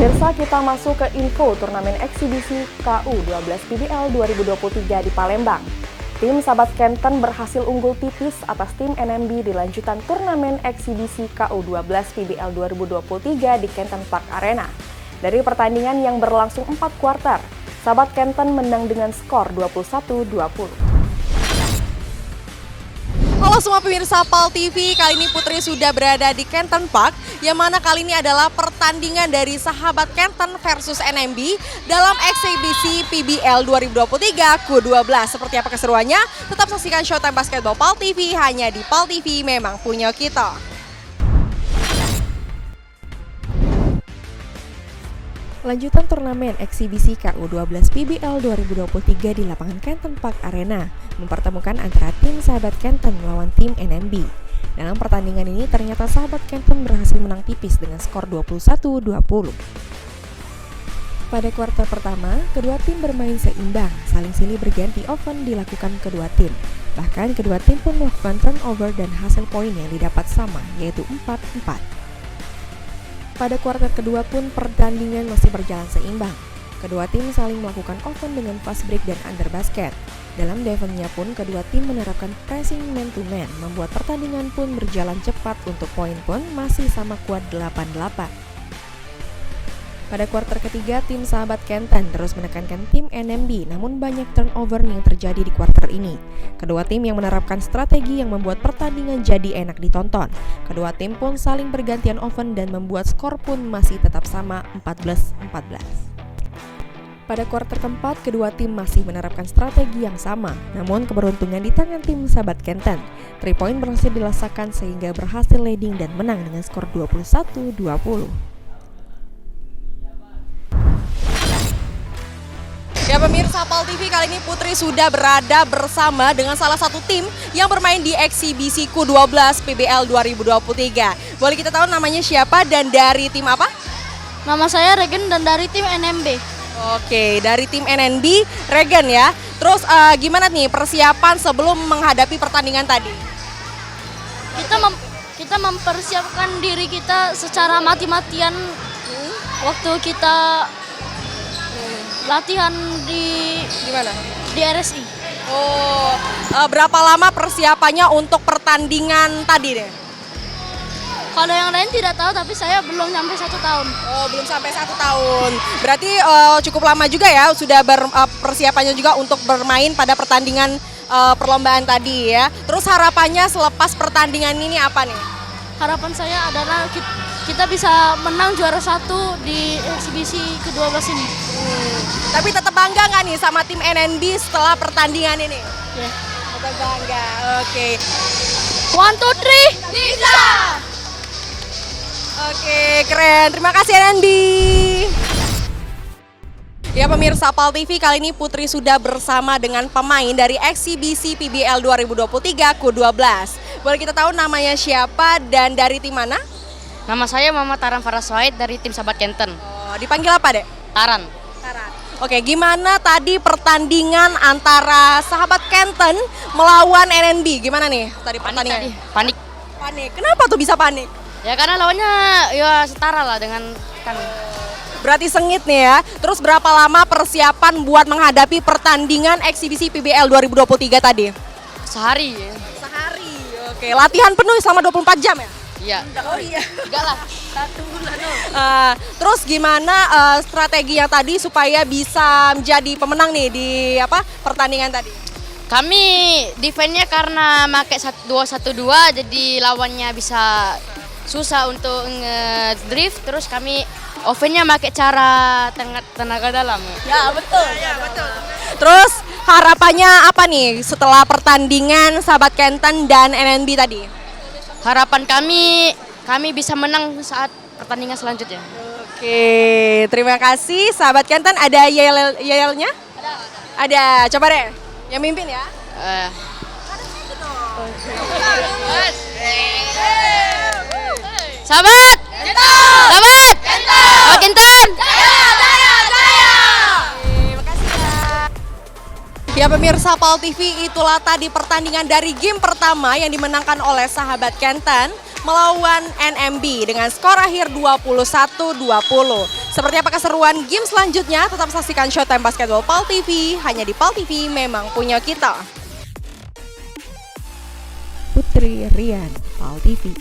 Pemirsa, kita masuk ke info turnamen eksibisi KU12 PBL 2023 di Palembang. Tim Sahabat Kenten berhasil unggul tipis atas tim NMB di lanjutan turnamen eksibisi KU12 PBL 2023 di Kenten Park Arena. Dari pertandingan yang berlangsung 4 kuarter, Sahabat Kenten menang dengan skor 21-20. Halo semua pemirsa PAL TV, kali ini Putri sudah berada di Kenten Park, yang mana kali ini adalah pertandingan dari Sahabat Kenten versus NMB dalam eksibisi PBL 2023 Q12. Seperti apa keseruannya? Tetap saksikan Showtime Basketball PAL TV, hanya di PAL TV memang punya kita. Lanjutan turnamen eksibisi KU12 PBL 2023 di lapangan Kenten Park Arena mempertemukan antara tim Sahabat Kenten melawan tim NMB. Dalam pertandingan ini ternyata Sahabat Kenten berhasil menang tipis dengan skor 21-20. Pada kuarter pertama, kedua tim bermain seimbang, saling silih berganti oven dilakukan kedua tim. Bahkan kedua tim pun melakukan turnover dan hasil poin yang didapat sama, yaitu 4-4. Pada kuarter kedua pun pertandingan masih berjalan seimbang. Kedua tim saling melakukan oven dengan fast break dan under basket. Dalam defense-nya pun kedua tim menerapkan pressing man to man, membuat pertandingan pun berjalan cepat untuk poin pun masih sama kuat 8-8. Pada kuarter ketiga, tim Sahabat Kenten terus menekankan tim NMB, namun banyak turnover yang terjadi di kuarter ini. Kedua tim yang menerapkan strategi yang membuat pertandingan jadi enak ditonton. Kedua tim pun saling bergantian oven dan membuat skor pun masih tetap sama 14-14. Pada kuarter keempat, kedua tim masih menerapkan strategi yang sama, namun keberuntungan di tangan tim Sahabat Kenten. 3 point berhasil dilaksanakan sehingga berhasil leading dan menang dengan skor 21-20. Ya pemirsa PAL TV, kali ini Putri sudah berada bersama dengan salah satu tim yang bermain di eksibisi Q12 PBL 2023. Boleh kita tahu namanya siapa dan dari tim apa? Nama saya Regen dan dari tim NMB. Oke, dari tim NMB, Regen ya. Terus gimana nih persiapan sebelum menghadapi pertandingan tadi? Kita mempersiapkan diri kita secara mati-matian waktu kita latihan di Gimana? Di RSI. Oh, berapa lama persiapannya untuk pertandingan tadi deh? Kalau yang lain tidak tahu, tapi saya belum sampai 1 tahun. Oh, belum sampai 1 tahun. Berarti cukup lama juga ya, sudah persiapannya juga untuk bermain pada pertandingan perlombaan tadi ya. Terus harapannya selepas pertandingan ini apa nih? Harapan saya adalah kita bisa menang juara 1 di eksibisi ke-12 ini. Tapi tetap bangga nggak nih sama tim NMB setelah pertandingan ini? Ya. Tetap bangga, oke. 1, 2, 3, bisa! Oke, keren. Terima kasih NMB. Ya pemirsa PAL TV, kali ini Putri sudah bersama dengan pemain dari eksibisi PBL 2023 Q12. Boleh kita tahu namanya siapa dan dari tim mana? Nama saya Muhammad Taran Faraswait dari tim Sahabat Kenten. Oh, dipanggil apa, Dek? Taran. Oke, gimana tadi pertandingan antara Sahabat Kenten melawan NMB? Gimana nih tadi pertandingan? Panik. Panik. Kenapa tuh bisa panik? Ya karena lawannya ya setara lah dengan kan. Berarti sengit nih ya. Terus berapa lama persiapan buat menghadapi pertandingan eksibisi PBL 2023 tadi? Sehari. Sehari. Oke, latihan penuh selama 24 jam ya? Iya. Oh iya. Enggak lah. 1 bulan. Terus gimana strategi yang tadi supaya bisa menjadi pemenang nih di pertandingan tadi? Kami defense-nya karena pakai 2-1-2 jadi lawannya bisa susah untuk nge-drift, terus kami offense-nya pakai cara tenaga dalam. Ya, betul. Ya, betul. Terus harapannya apa nih setelah pertandingan Sahabat Kenten dan NMB tadi? Harapan kami bisa menang saat pertandingan selanjutnya. Oke, terima kasih Sahabat Kenten. Ada yel-yelnya? Ada. Coba deh, yang mimpin ya. Sahabat! Sahabat! Sahabat Kenten! Ya pemirsa PAL TV, itulah tadi pertandingan dari game pertama yang dimenangkan oleh Sahabat Kenten melawan NMB dengan skor akhir 21-20. Seperti apa keseruan game selanjutnya, tetap saksikan Showtime Basketball PAL TV, hanya di PAL TV memang punya kita. Putri Rian, PAL TV.